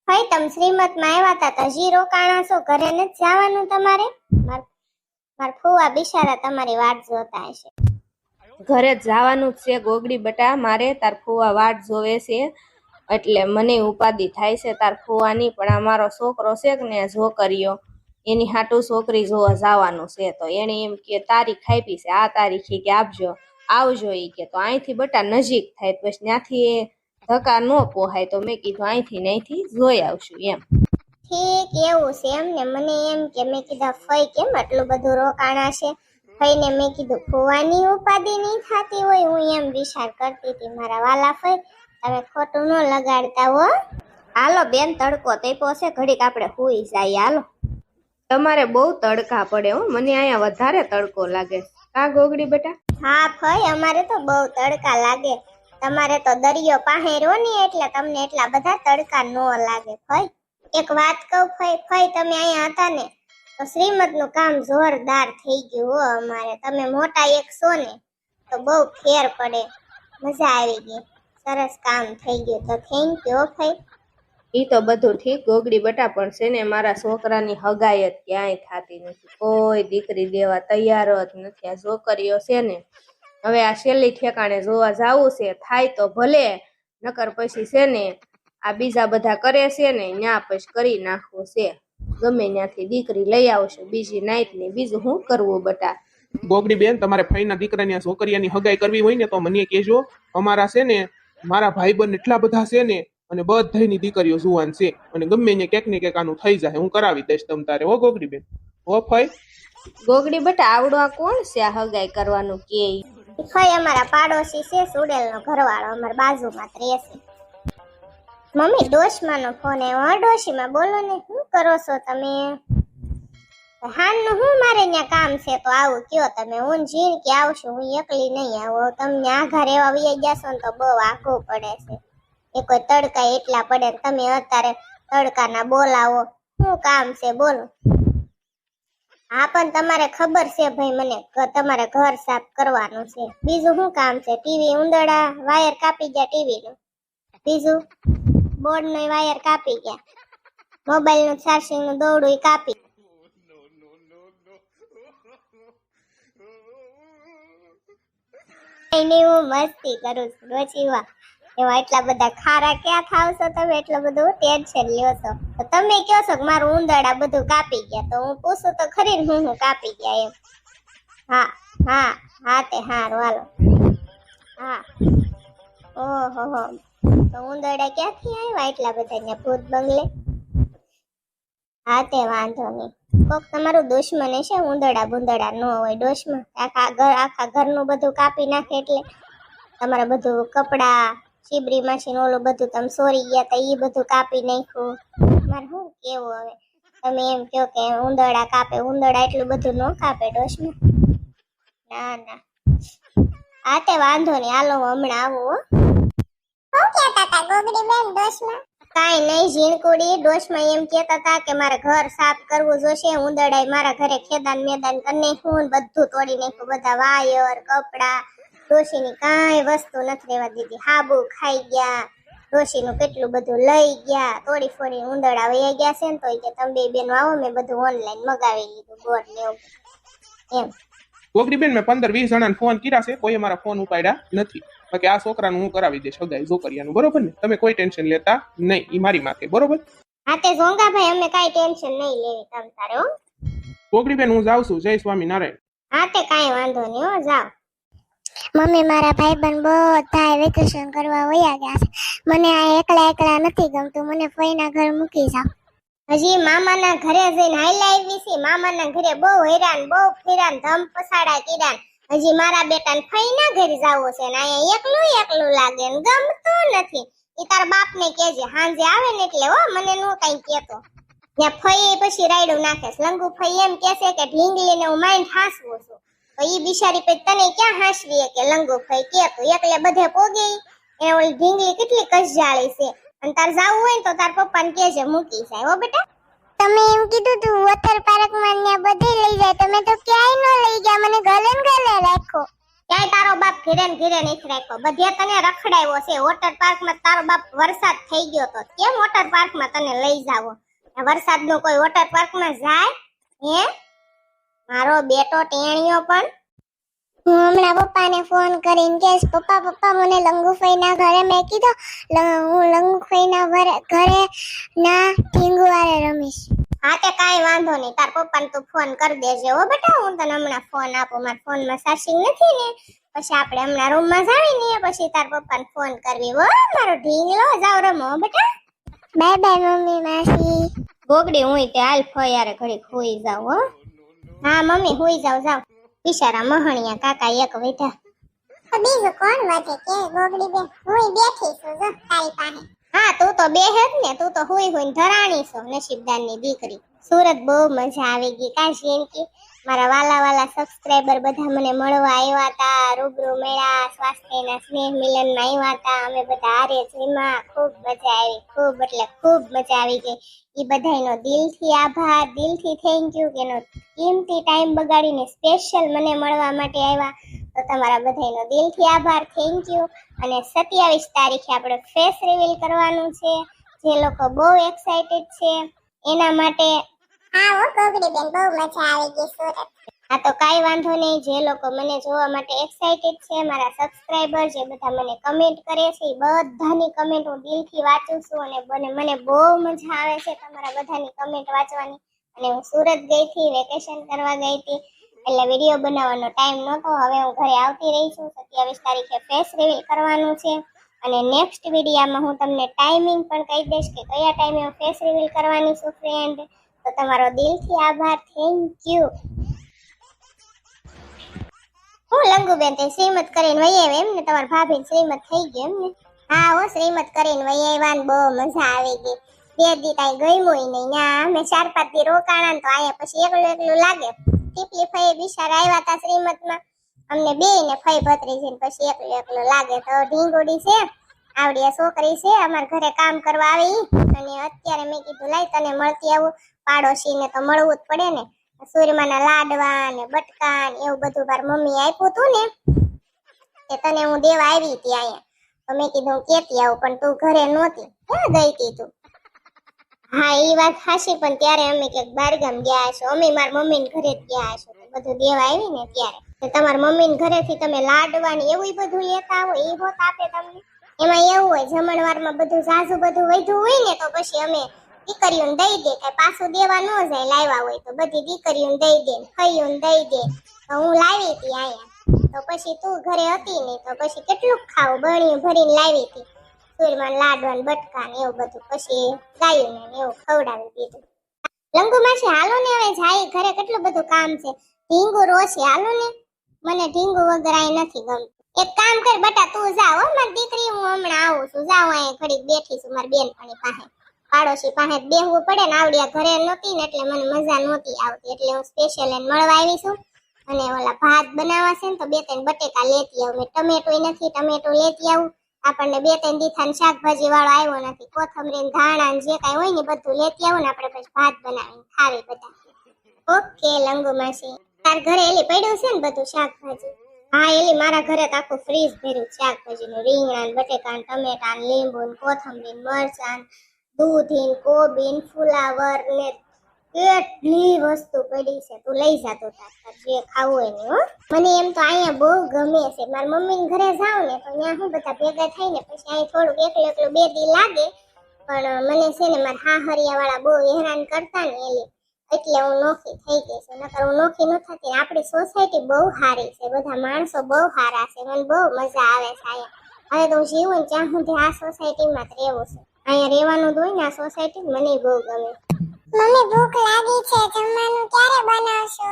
ભાઈ તમે શ્રીમતમાં આવ્યા હતા તો હજી રોકાણા છો? ઘરે નથી જવાનું તમારે? માર ફુવા બિચારા તમારી વાટ જોતા હશે. ઘરે જવાનું જ છે ગોગડી બટા, મારે તાર ફુવા વાટ જોવે છે એટલે મને ઉપાધિ થાય છે તાર ફુવાની. પણ આ મારો છોકરો છે કે ને છોકરીઓ એની હાટું છોકરી જોવા જવાનું છે તો એને એમ કે તારીખ આપી છે, આ તારીખે કે આવજો ઈ કે. તો અહીંથી બટા નજીક થાય, પછી ત્યાંથી ધક્કા ન પોહાય તો મેં કીધું અહીંથી જોઈ આવશું એમ. ઠીક એવું છે એમ ને? મને એમ કે મેં કીધા ફઈ કેમ આટલું બધું રોકાણા છે. ફઈને મેં કીધું ફુવાની ઉપાધિ નહીં થતી હોય, હું એમ વિચાર કરતી હતી. મારા વાલા ફઈ તમે ખોટું ન લગાડતા હો. હાલો બેન, તડકો તૈપો છે, ઘડીક આપણે હુઈ જાય. હાલો, તમારે બહુ તડકા પડે હો, મને અહીંયા વધારે તડકો લાગે. કા ગોગડી બેટા? હા ફઈ, અમારે તો બહુ તડકા લાગે. તમારે તો દરિયો પાસે રહો ને એટલે તમને એટલા બધા તડકા ન લાગે. ફઈ એક વાત કહું ફઈ, તમે અહીંયા હતા ને તો શ્રીમત નું કામ જોરદાર થઈ ગયું હો અમારે. તમે મોટા એક છો ને તો બહુ ફેર પડે, મજા આવી ગઈ, સરસ કામ થઈ ગયું. તો થેન્ક યુ ફઈ. ઈ તો બધું ઠીક ગોગડી બેટા, પણ છે ને મારા છોકરાની હગાઈ જ ક્યાંય થતી નથી. કોઈ દીકરી દેવા તૈયાર જ નથી. આ છોકરીઓ છે ને હવે આ છેલ્લી ઠેકાણે જોવા જાવું છે, થાય તો ભલે, નકર પછી છે ને આ બીજા બધા કરે છે ને ન્યા પછી કરી નાખવું છે. ગમે ત્યાંથી દીકરી લઈ આવશે બીજી નાઈટની, બીજું શું કરવું બટા. ગોગડી બેન, તમારે ફઈના દીકરાની છોકરીયાની હગાઈ કરવી હોય ને તો મને કહેજો. અમારા છે ને મારા ભાઈબંધ એટલા બધા છે ને અને બધાની દીકરીઓ જુવાન છે અને ગમે ને ક્યાંક ને ક્યાંક આનું થઈ જાય, હું કરાવી દઈશ તમ તારે. હો ગોગડી બેન, હો ફઈ. ગોગડી બેટા, આવડો આ કોણ છે આ હગાઈ કરવાનું કે? ફઈ અમારા પાડોશી છે, સુડેલ નો ઘરવાળો, અમારા બાજુમાં જ રહે છે. મમ્મી ડોશમાં નો ફોન આવ્યો. ડોશીમાં બોલો ને, શું કરો છો તમે? હાનનું હું મારે ત્યાં કામ છે તો આવું કયો તમે. હું જીણ કે આવશું, હું એકલી નહીં આવું. તમને આઘા રેવા વહી ગયા છો ને તો બહુ આઘું પડે છે. એ કોઈ તડકા એટલા પડે, તમે અત્યારે તડકાના બોલાવો. શું કામ છે બોલો? હા પણ તમારે ખબર છે ભાઈ મને તમારે ઘર સાફ કરવાનું છે. બીજું શું કામ છે? ટીવી ઉંદરડા વાયર કાપી ગયા ટીવી નું, બીજું બોર્ડ નો વાયર કાપી ગયા, મોબાઈલ નું ચાર્જિંગ નું દોરડું કાપી. હું મસ્તી કરું છું રોચીવા. એવા એટલા બધા ખારા ક્યાં થાવ છો તમે? એટલું બધું ટેન્શન લ્યો છો. તો તમે કહો છો કે મારું ઉંદરડા બધું કાપી ગયા, તો હું પૂછું તો ખરી ને હું કાપી ગયા એમ. હા હા હા તે હારું હાલો. હા ઓહો, તો ઉંદરડા ક્યાંથી આવ્યા એટલા બધા ત્યાં ભૂત બંગલે? હા તે વાંધો નહીં. કોક તમારું દુશ્મન છે, ઉંદરડા બુંદરડા ન હોય દોશમાં. આખા ઘરનું બધું કાપી નાખે એટલે તમારે બધું કપડા ચીબરી મશીન ઓલું બધું તમે સોરી ગયા તા એ બધું કાપી નાખ્યું. મારે શું કેવું હવે? તમે એમ કહો કે ઉંદરડા કાપે, ઉંદરડા એટલું બધું ન કાપે ડોશમાં. ના ના, હા તે વાંધો નહીં, હાલો હમણાં આવું. શું કહેતા હતા ગોગડી બેન ડોશમાં? કાઈ નહીં ઝીણકુડી, ડોશમાં એમ કહેતા હતા કે મારે ઘર સાફ કરવું જોશે. ઉંદરડાય મારા ઘરે ખેદાન મેદાન કરી નાખ્યું, બધું તોડી નાખ્યું, બધા વાયર કપડા. ડોશીની કાંઈ વસ્તુ નથી રહેવા દીધી. હાબુ ખાઈ ગયા, ડોશીનું કેટલું બધું લઈ ગયા, તોડી ફોડી ઉંદરડા વહી ગયા છે ને. તો કે તમે બે બેનો આવો, મેં બધું ઓનલાઈન મગાવી લીધું બોર્ડ ને એવું એમ. ગોગડી બેન, મેં 15-20 જણાને ફોન કર્યા છે, કોઈ અમારા ફોન ઉપાડ્યા નથી. બાકી આ છોકરાનું હું કરાવી દઈશ હગાઈ છોકરીયાનું, બરોબર ને? તમે કોઈ ટેન્શન લેતા નહીં, ઈ મારી માથે, બરોબર? હા તે ઝોંગા ભાઈ, અમે કાઈ ટેન્શન નહીં લેવી તમ તારે હો. ગોગડી બેન, હું જાઉં છું. જય સ્વામિનારાયણ. હા તે કાઈ વાંધો નહીં હો, જાઓ. મમ્મી મારા ભાઈબંધ બધા વેકેશન કરવા વયા ગયા છે. મને આ એકલા નથી ગમતું, મને ફઈના ઘર મૂકી જાવ. હજી મામાના ઘરે જઈને હાઈલા આવી છે. મામાના ઘરે બહુ હેરાન ધમ પસાડા કર્યા. હજી મારા બેટાને ફઈના ઘરે જાવો છે ને અહીંયા એકલું લાગે ને ગમતું નથી. ઈ તાર બાપને કહેજે હાંજે આવે ને એટલે હો, મને નો કઈ કહેતો. ત્યાં ફઈ પછી રાયડું નાખે. લંગુ ફઈ એમ કહેશે કે ઢીંગલીને હું માઇન્ડ હાસવું છું. તો ઈ બિચારી પછી તને ક્યાં હાસવીએ કે લંગુ ફઈ કેતો એકલે બધે પોગી. એ ઓલી ઢીંગલી કેટલી કસજાળી છે. અને તાર જાવું હોય ને તો તાર પપ્પાને કહેજે મૂકી જાય હો બેટા. તમે એમ કીધું તું વોટર પાર્ક માં ને બધે લઈ જાય, તમે તો ક્યાંય ન લઈ ગયા, મને ગલે ને ગલે રાખો. ક્યાંય તારો બાપ ઘેરે ને ઘેરે નથી રાખ્યો, બધે તને રખડાવ્યો છે. વોટર પાર્કમાં તારો બાપ વરસાદ થઈ ગયો તો કેમ વોટર પાર્કમાં તને લઈ જાવો? વરસાદનો કોઈ વોટર પાર્કમાં જાય હે? મારો બેટો ટેણિયો પણ હું હમણાં પપ્પાને ફોન કરીને કહીશ, પપ્પા મને લંગુફઈના ઘરે મેં કીધું હું લંગુફઈના ઘરે ના ઢીંગુવારે રમીશ. હા તે કાંઈ વાંધો નહીં, તાર પપ્પાને તું ફોન કરી દેજે હો બેટા. હું તને હમણાં ફોન આપું, મારા ફોનમાં ચાર્જિંગ નથી ને, પછી આપણે હમણાં રૂમમાં જાવી ને પછી તાર પપ્પાને ફોન કરવી હો. મારો ઢીંગલો જાવ રમો બેટા. બાય બાય મમ્મી માસી. ગોગડી હું તે હાલ ફયારે ઘડી હોઈ જાવ હો. હા મમ્મી હોઈ જાવ. બિચારા મહણિયા કાકા એક વેઠા. બીજું કોણ વધે કે ગોગડી બેન? હું બેઠી છું જો તારી પાસે. હા તું તો બેહે જ ને, તું તો હુઈ હુઈને ધરાણી છો, નસીબદારની દીકરી. સુરત બહુ મજા આવી ગઈ કાશી એમ કે મારા વાલા સબસ્ક્રાઇબર બધા મને મળવા આવ્યા હતા, રૂબરૂ મળ્યા, સ્વાસ્થ્યના સ્નેહ મિલનમાં આવ્યા હતા. અમે બધા હારે જમ્યા, ખૂબ મજા આવી, ખૂબ એટલે ખૂબ મજા આવી ગઈ. એ બધાનો દિલથી આભાર, દિલથી થેન્ક યુ કે એનો કિંમતી ટાઈમ બગાડીને સ્પેશિયલ મને મળવા માટે આવ્યા. તો તમારા બધાનો દિલથી આભાર, થેન્ક યુ. અને 27 તારીખે આપણે ફેસ રિવીલ કરવાનું છે. જે લોકો બહુ એક્સાઇટેડ છે એના માટે હા હો ગોગડી બેન બહુ મજા આવી ગઈ સુરત. હા તો કાંઈ વાંધો નહીં, જે લોકો મને જોવા માટે એક્સાઇટેડ છે, મારા સબસ્ક્રાઇબર જે બધા મને કમેન્ટ કરે છે, એ બધાની કમેન્ટ હું દિલથી વાંચું છું અને મને બહુ મજા આવે છે તમારા બધાની કમેન્ટ વાંચવાની. અને હું સુરત ગઈ હતી, વેકેશન કરવા ગઈ હતી, એટલે વિડીયો બનાવવાનો ટાઈમ નહોતો. હવે હું ઘરે આવતી રહી છું. 27 તારીખે ફેસ રિવીલ કરવાનું છે અને નેક્સ્ટ વિડીયોમાં હું તમને ટાઈમિંગ પણ કહી દઈશ કે કયા ટાઈમે હું ફેસ રિવીલ કરવાની છું ફ્રેન્ડ. તો તમારો દિલથી આભાર, થેન્ક યુ. હું લંગુબેન તે શ્રીમત કરીને વહી આવે એમ ને? તમારા ભાભી શ્રીમત થઈ ગઈ એમ ને? હા હો શ્રીમત કરીને વહી આવ્યા ને બહુ મજા આવી ગઈ. 2 દી કાંઈ ગમ્યું નહીં. ના અમે 4-5 દી રોકાણા તો આયા પછી એકલું લાગે. ટીપલી ફઈ બિચારા આવ્યા હતા શ્રીમતમાં, અમને બેયને ફઈ ભત્રીજીને પછી એકલું લાગે. તો ઢીંગોડી છે આવડી છોકરી છે અમારા ઘરે કામ કરવા આવી અને અત્યારે મેં કીધું લાઈ તને મળતી આવું, પાડોશીને તો મળવું જ પડે ને. સૂરમાના લાડવા ને બટકા ને એવું બધું મારી મમ્મી આપ્યું હતું ને કે તને હું દેવા આવી હતી અહીંયા. તો મેં કીધું હું કેતી આવું પણ તું ઘરે નહોતી. ક્યાં ગઈ હતી તું? હા એ વાત હાશી, પણ ત્યારે અમે ક્યાંક બહારગામ ગયા હશો. અમે મારા મમ્મીને ઘરે જ ગયા હશો બધું દેવા આવી ને ત્યારે. તમારા મમ્મીને ઘરેથી તમે લાડવા ને એવું બધું લેતા આવો એ હોત આપે તમને. એમાં એવું હોય જમણવારમાં બધું ઝાઝું બધું વધ્યું હોય ને તો પછી અમે દીકરીઓને દઈ દે, કઈ પાછું દેવા ન જાય. લાવ્યા હોય તો બધી દીકરીઓને દઈ દે, ફઈઓને દઈ દે. તો હું લાવી હતી અહીંયા, તો પછી તું ઘરે હતી ને તો પછી કેટલું ખાવું, બણીયું ભરીને લાવી હતી. સૂરમાં લાડવા ને બટકા ને એવું બધું, પછી ગાયું ને એવું ખવડાવી દીધું. લંગુ માસી હાલો ને હવે જાય ઘરે, કેટલું બધું કામ છે. ઢીંગુ રોશે હાલો ને, મને ઢીંગુ વગર આઈ નથી ગમતું. એક કામ કર બટા તું જા હો મારી દીકરી, હું હમણાં આવું છું. જાઉં અહીંયા ઘડીક બેઠી છું મારી બેનપણી પાસે, પાડોશી પાસે બેહવું પડે ને. આવડિયા ઘરે નહોતી ને એટલે મને મજા નહોતી આવતી, એટલે હું સ્પેશિયલ એને મળવા આવી છું. અને ઓલા ભાત બનાવવા છે ને તો 2-3 બટેકા લેતી આવું. મેં ટમેટોય નથી, ટમેટો લેતી આવું. આપણને 2-3 દીથાને શાકભાજી વાળો આવ્યો નથી. કોથમરી ધાણા જે કાંઈ હોય ને બધું લેતી આવું ને આપણે પછી ભાત બનાવીને ખાવી બધા. ઓકે લંગુ માસી, તાર ઘરે એલી પડ્યું છે ને બધું શાકભાજી? હા એલી મારા ઘરે તો આખું ફ્રીજ ભર્યું શાકભાજીનું. રીંગણા ને બટેકા ને ટમેટા ને લીંબુ ને કોથમરી મરચાં દૂધી ને કોબી ને ફુલાવર ને કેટલી વસ્તુ પડી છે. તું લઈ જાતો તાર જે ખાવું હોય ને હો. મને એમ તો અહીંયા બહુ ગમે છે. મારી મમ્મીને ઘરે જાઉં ને તો ત્યાં હું બધા ભેગા થઈને પછી અહીં થોડુંક એકલું 2 દી લાગે. પણ મને છે ને મારા હાહરિયા વાળા બહુ હેરાન કરતા ને એલી, એટલે હું નોખી થઈ ગઈ છું. નકર હું નોખી ન થતી. આપણી સોસાયટી બહુ સારી છે, બધા માણસો બહુ સારા છે, મને બહુ મજા આવે છે અહીંયા. હવે તો હું જીવું ને ત્યાં સુધી આ સોસાયટીમાં જ રહેવું છે. અહીંયા રહેવાનું જ હોય ને આ સોસાયટી, મને બહુ ગમે. મમ્મી ભૂખ લાગી છે, જમવાનું ક્યારે બનાવશો?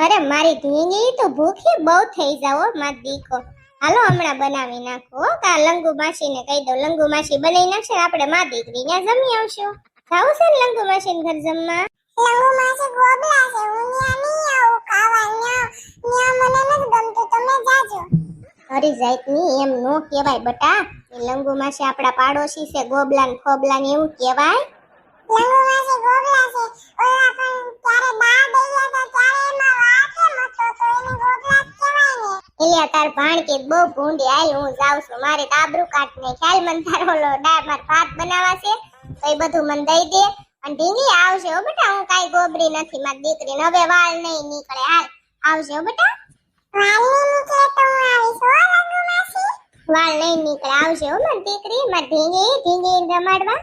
અરે મારી ઢીંગી તો ભૂખી બહુ થઈ જાવ માર દીકો. હાલો હમણાં બનાવી નાખો. કા લંગુ માસીને કહી દો, લંગુ માસી બનાવી નાખશે, આપણે માં દીકરી ત્યાં જમી આવશું. ખાવું છે ને લંગુ માસીને ઘર જમવા? લંગુ માસી ગોબલા છે, હું ત્યાં નહીં આવું ખાવા. ત્યાં મને નથી ગમતું, તમે જાજો. અરી જાતની એમ નો કહેવાય બટા. એ લંગુ માસી આપણા પાડોશી છે, ગોબલા ને ફોબલા ને એવું કહેવાય. લંગુ માસી ગોબલા છે, ઓલા પણ ત્યારે બા દઈ હતા ત્યારે એમાં વાત એમ હતો તો એને ગોબલા જ કહેવાય ને. એલિયા તાર ભાણકી બહુ ભૂંડી, હાલ હું જાઉં છું, મારે તો આબરૂ કાઢ ને ખ્યાલ મન તારો ઓલો માર ભાત બનાવવા છે તો એ બધું મને દઈ દે. અને ઢીંગલી આવશે હો બેટા, હું કાઈ ગોબરી નથી મારી દીકરીને, હવે વાળ નહીં નીકળે, હાલ આવશે હો બેટા. વાળ નહીં નીકળે તો હું આવીશ હો લગુ માસી. વાળ નહીં નીકળે, આવશે હો મારી દીકરી, મારી ઢીંગી રમાડવા.